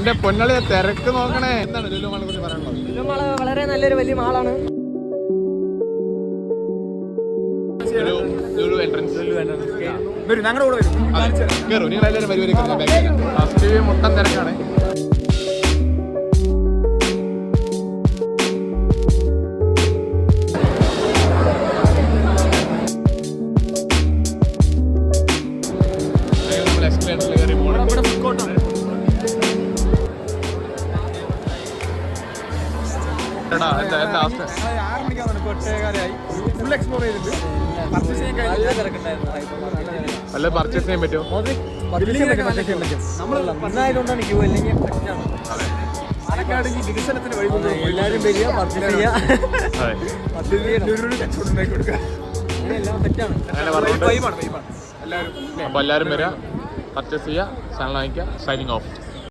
എന്റെ പൊന്നളിയെ തിരക്ക് നോക്കണേ. എന്താണ് ലുലു മാളിനെ കുറിച്ച് പറയാനുള്ളത്? ലുലു മാള് വളരെ നല്ലൊരു വലിയ മാളാണ്. ഞങ്ങളുടെ കൂടെ കയറും. നിങ്ങൾ എല്ലാവരും വരുവരും. ഫസ്റ്റ് മൊത്തം തിരക്കാണ്. അല്ല പർച്ചേസ് ചെയ്യാൻ പറ്റുമോ? എല്ലാവരും വരിക, പർച്ചേസ് ചെയ്യുക. അപ്പൊ എല്ലാവരും വരിക, പർച്ചേസ് ചെയ്യുക, സാധനം വാങ്ങിക്കുക. Signing off.